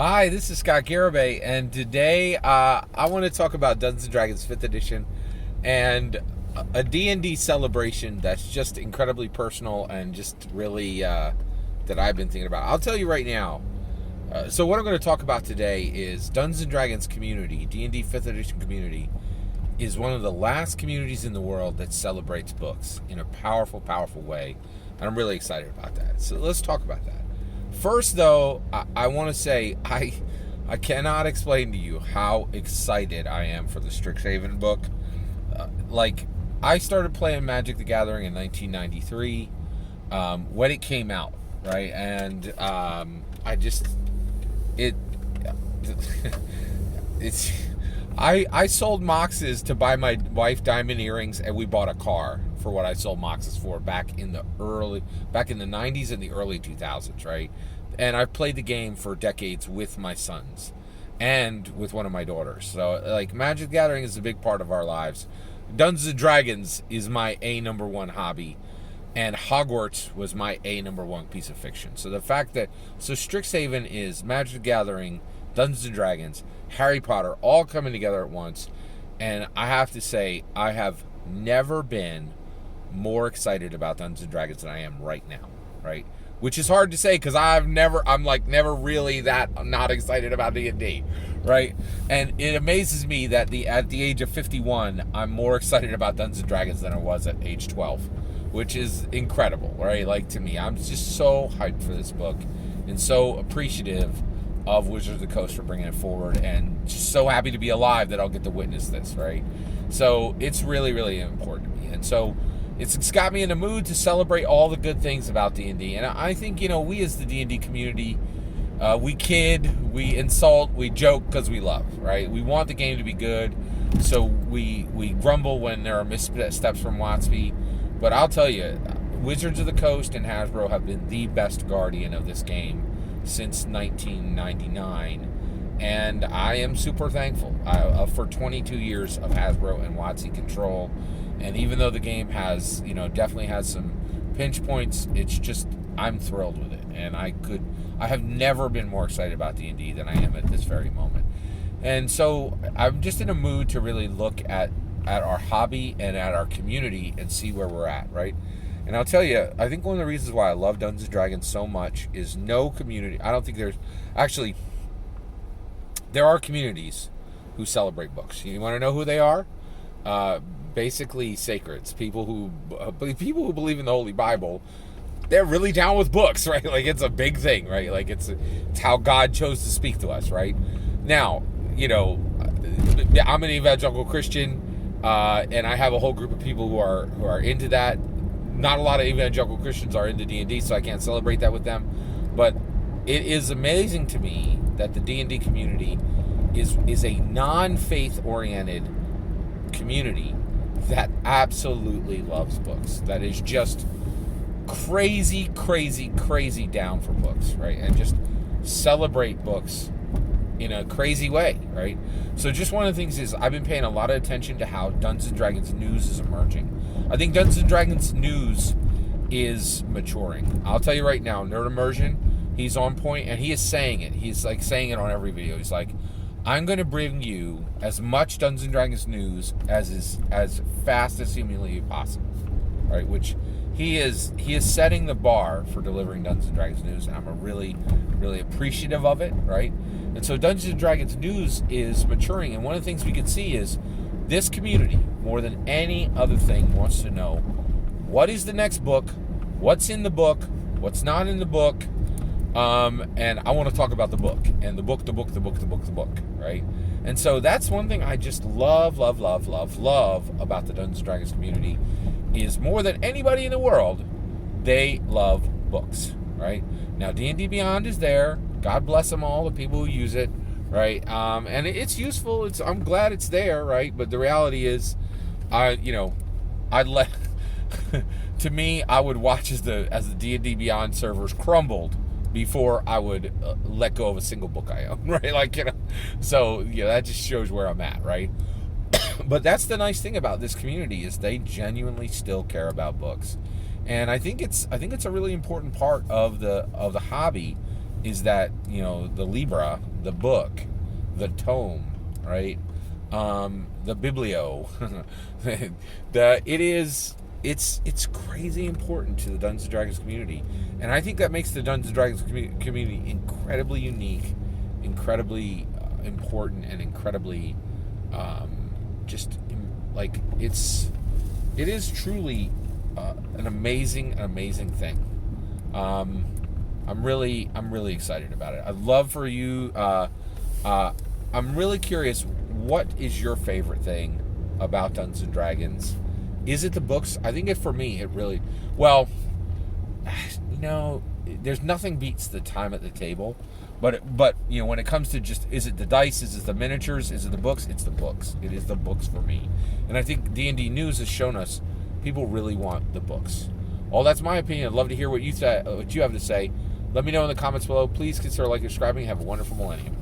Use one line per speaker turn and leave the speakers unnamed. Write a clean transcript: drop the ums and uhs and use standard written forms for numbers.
Hi, this is Scott Garibay, and today I want to talk about Dungeons & Dragons 5th Edition and a D&D celebration that's just incredibly personal and just really that I've been thinking about. I'll tell you right now. So what I'm going to talk about today is Dungeons & Dragons community, D&D 5th Edition community, is one of the last communities in the world that celebrates books in a powerful, powerful way, and I'm really excited about that. So let's talk about that. First, though, I want to say I cannot explain to you how excited I am for the Strixhaven book. I started playing Magic the Gathering in 1993 when it came out, right? And it's I sold Moxes to buy my wife diamond earrings, and we bought a car for what I sold Moxes for back in the 90s and the early 2000s, right? And I've played the game for decades with my sons and with one of my daughters. So, Magic the Gathering is a big part of our lives. Dungeons & Dragons is my number one hobby, and Hogwarts was my number one piece of fiction. So the fact that Strixhaven is Magic the Gathering, Dungeons & Dragons, Harry Potter, all coming together at once, and I have to say, I have never been more excited about Dungeons & Dragons than I am right now, right? Which is hard to say because I'm never really that not excited about D&D, right? And it amazes me that at the age of 51, I'm more excited about Dungeons & Dragons than I was at age 12, which is incredible, right? To me, I'm just so hyped for this book and so appreciative of Wizards of the Coast for bringing it forward, and just so happy to be alive that I'll get to witness this, right? So it's really, really important to me. And so it's got me in the mood to celebrate all the good things about D&D. And I think, we as the D&D community, we kid, we insult, we joke because we love, right? We want the game to be good, so we grumble when there are missteps from WotC. But I'll tell you, Wizards of the Coast and Hasbro have been the best guardian of this game since 1999, and I am super thankful for 22 years of Hasbro and WotC control. And even though the game has, definitely has some pinch points, it's just, I'm thrilled with it. And I have never been more excited about D&D than I am at this very moment. And so I'm just in a mood to really look at our hobby and at our community and see where we're at, right? And I'll tell you, I think one of the reasons why I love Dungeons & Dragons so much is no community. I don't think there are communities who celebrate books. You want to know who they are? Basically sacreds, people who believe in the Holy Bible. They're really down with books, right? It's a big thing, right? It's how God chose to speak to us, right? Now, I'm an evangelical Christian, and I have a whole group of people who are into that. Not a lot of evangelical Christians are into D&D, so I can't celebrate that with them. But it is amazing to me that the D&D community is a non-faith oriented community that absolutely loves books. That is just crazy down for books, right? And just celebrate books in a crazy way, right? So just one of the things is I've been paying a lot of attention to how Dungeons & Dragons news is emerging. I think Dungeons & Dragons news is maturing. I'll tell you right now, Nerd Immersion, he's on point, and he is saying it. He's saying it on every video. He's like, I'm going to bring you as much Dungeons & Dragons news as fast as humanly possible, right? Which he is setting the bar for delivering Dungeons & Dragons news, and I'm really, really appreciative of it, right? And so Dungeons & Dragons news is maturing, and one of the things we can see is this community, more than any other thing, wants to know what is the next book, what's in the book, what's not in the book, and I want to talk about the book, and the book, right? And so that's one thing I just love about the Dungeons & Dragons community is more than anybody in the world, they love books, right? Now, D&D Beyond is there. God bless them all, the people who use it, right? And it's useful. I'm glad it's there, right? But the reality is, to me, I would watch as the D&D Beyond servers crumbled before I would let go of a single book I own, right? So that just shows where I'm at, right? But that's the nice thing about this community is they genuinely still care about books, and I think it's a really important part of the hobby is that, the Libra, the book, the tome, right? The biblio. It's crazy important to the Dungeons and Dragons community, and I think that makes the Dungeons and Dragons community incredibly unique, incredibly important, and incredibly it is truly an amazing thing. I'm really excited about it. I'd love for you. I'm really curious. What is your favorite thing about Dungeons and Dragons? Is it the books? I think for me, it really, there's nothing beats the time at the table. But when it comes to just, is it the dice? Is it the miniatures? Is it the books? It's the books. It is the books for me. And I think D&D News has shown us people really want the books. Well, that's my opinion. I'd love to hear what you have to say. Let me know in the comments below. Please consider liking and subscribing. Have a wonderful millennium.